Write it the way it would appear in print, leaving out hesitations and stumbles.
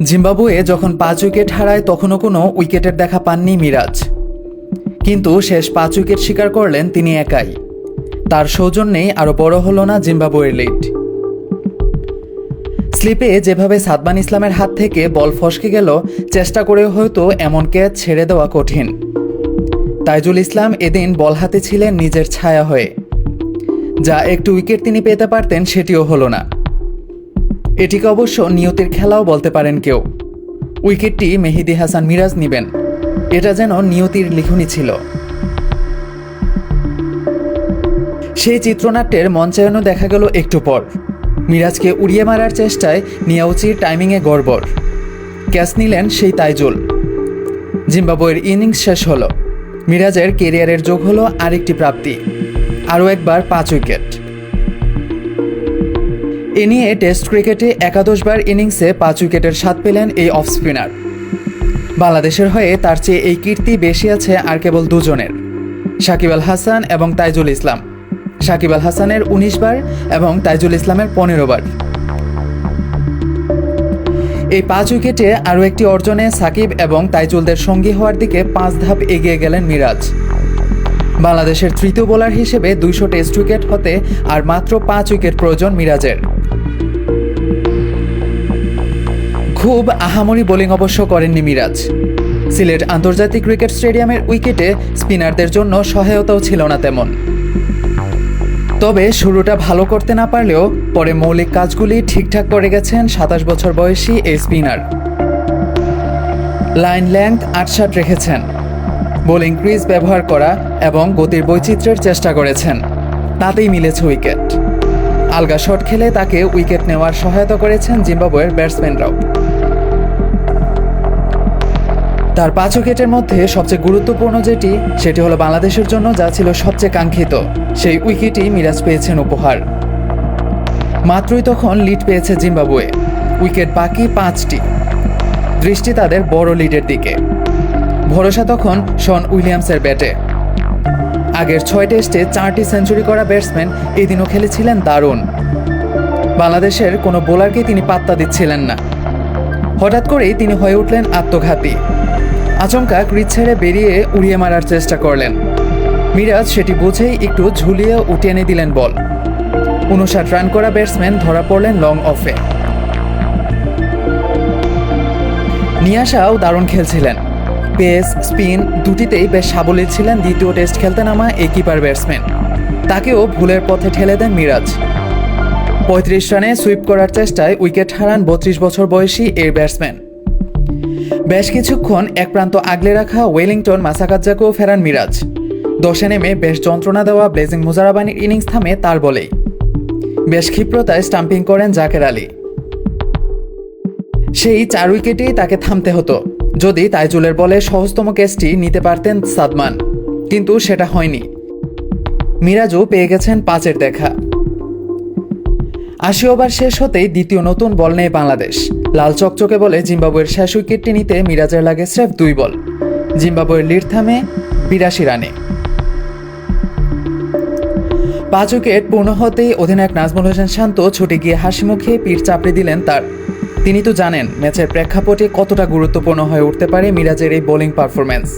Zimbabwe যখন 5 wicket হারায় তখনও কোনো উইকেটের দেখা পাননি মিরাজ, কিন্তু শেষ 5 উইকেট শিকার করলেন তিনি একাই। তার সৌজন্যেই আরও বড় হলো না জিম্বাবুয়ের লিড। স্লিপে যেভাবে সাদমান ইসলামের হাত থেকে বল ফসকে গেল, চেষ্টা করেও হয়তো এমন ক্যাচ ছেড়ে দেওয়া কঠিন। তাইজুল ইসলাম এদিন বল হাতে ছিলেন নিজের ছায়া হয়ে। যা একটু উইকেট তিনি পেতে পারতেন সেটিও হলো না। এটিকে অবশ্য নিয়তির খেলাও বলতে পারেন কেউ। উইকেটটি মেহেদী হাসান মিরাজ নেবেন, এটা যেন নিয়তির লিখনই ছিল। সেই চিত্রনাট্যের মঞ্চায়নও দেখা গেল একটু পর। মিরাজকে উড়িয়ে মারার চেষ্টায় নিয়াউচির টাইমিংয়ে গড়বড়। ক্যাচ নিলেন সেই তাইজুল। জিম্বাবুয়ের ইনিংস শেষ হলো। মিরাজের কেরিয়ারের যোগ হলো আরেকটি প্রাপ্তি, আরও একবার 5 উইকেট। এ নিয়ে টেস্ট ক্রিকেটে একাদশবার ইনিংসে 5 উইকেটের স্বাদ পেলেন এই অফ স্পিনার। বাংলাদেশের হয়ে তার চেয়ে এই কীর্তি বেশি আছে আর কেবল দুজনের, সাকিব আল হাসান এবং তাইজুল ইসলাম। সাকিব আল হাসানের 19 বার এবং তাইজুল ইসলামের 15 বার। এই 5 উইকেটে আরও একটি অর্জনে সাকিব এবং তাইজুলদের সঙ্গী হওয়ার দিকে 5 ধাপ এগিয়ে গেলেন মিরাজ। বাংলাদেশের তৃতীয় বোলার হিসেবে 200 টেস্ট উইকেট হতে আর মাত্র 5 উইকেট প্রয়োজন মিরাজের। খুব আহামরি বোলিং অবশ্য করেননি মিরাজ। সিলেট আন্তর্জাতিক ক্রিকেট স্টেডিয়ামের উইকেটে স্পিনারদের জন্য সহায়তাও ছিল না তেমন। তবে শুরুটা ভালো করতে না পারলেও পরে মৌলিক কাজগুলি ঠিকঠাক করে গেছেন 27 বছর বয়সী এই স্পিনার। লাইন লেংথ 8-7 রেখেছেন, বোলিং ক্রিজ ব্যবহার করা এবং গতির বৈচিত্র্যের চেষ্টা করেছেন, তাতেই মিলেছে উইকেট। আলগা শট খেলে তাকে উইকেট নেওয়ার সহায়তা করেছেন জিম্বাবুয়ের ব্যাটসম্যানরাও। তার 5 উইকেটের মধ্যে সবচেয়ে গুরুত্বপূর্ণ সেটি হলো বাংলাদেশের জন্য যা ছিল সবচেয়ে কাঙ্ক্ষিত, সেই উইকেটই মিরাজ পেয়েছেন উপহার। মাত্রই তখন লিড পেয়েছে জিম্বাবুয়ে, উইকেট বাকি 5টি। দৃষ্টি তাদের বড় লিডের দিকে। ভরসা তখন শন উইলিয়ামসের ব্যাটে। আগের 6 টেস্টে 4টি সেঞ্চুরি করা ব্যাটসম্যান এদিনও খেলেছিলেন দারুণ। বাংলাদেশের কোনো বোলারকে তিনি পাত্তা দিচ্ছিলেন না। হঠাৎ করেই তিনি হয়ে উঠলেন আত্মঘাতী। আচমকা ক্রিজ ছেড়ে বেরিয়ে উড়িয়ে মারার চেষ্টা করলেন। মিরাজ সেটি বুঝেই একটু ঝুলিয়ে উঠিয়ে এনে দিলেন বল। 59 রান করা ব্যাটসম্যান ধরা পড়লেন লং অফে। নিয়াশাও দারুণ খেলছিলেন। পেস স্পিন দুটিতেই বেশ সাবলীল ছিলেন দ্বিতীয় টেস্ট খেলতে নামা এই কিপার ব্যাটসম্যান। তাকেও ভুলের পথে ঠেলে দেন মিরাজ। 35 রানে সুইপ করার চেষ্টায় উইকেট হারান 32 বছর বয়সী এই ব্যাটসম্যান। বেশ কিছুক্ষণ এক প্রান্ত আগলে রাখা ওয়েলিংটন মাসাকাজ্জাকেও ফেরান মিরাজ। 10-এ নেমে বেশ যন্ত্রণা দেওয়া ব্লেজিং মুজারাবানির ইনিংস থামে তার বলেই। বেশ ক্ষিপ্রতায় স্টাম্পিং করেন জাকের আলী। সেই 4 উইকেটেই তাকে থামতে হতো। যদি তাইজুলের বলে সহজতম ক্যাচটি নিতে পারতেন সাদমান, কিন্তু সেটা হয়নি। মিরাজও পেয়ে গেছেন 5-এর দেখা। 80 ওভার শেষ হতেই দ্বিতীয় নতুন বল নেয় বাংলাদেশ। লাল চকচকে বলে জিম্বাবুয়ের শেষ উইকেটটি নিতে মিরাজের লাগে স্রেফ 2 বল। জিম্বাবুয়ের লিড থামে 82 রানে। 5 উইকেট পূর্ণ হতেই অধিনায়ক নাজমুল হোসেন শান্ত ছুটে গিয়ে হাসি মুখে পিঠ চাপড়ে দিলেন তার। তিনি তো জানেন ম্যাচের প্রেক্ষাপটে কতটা গুরুত্বপূর্ণ হয়ে উঠতে পারে মিরাজের এই বোলিং পারফরম্যান্স।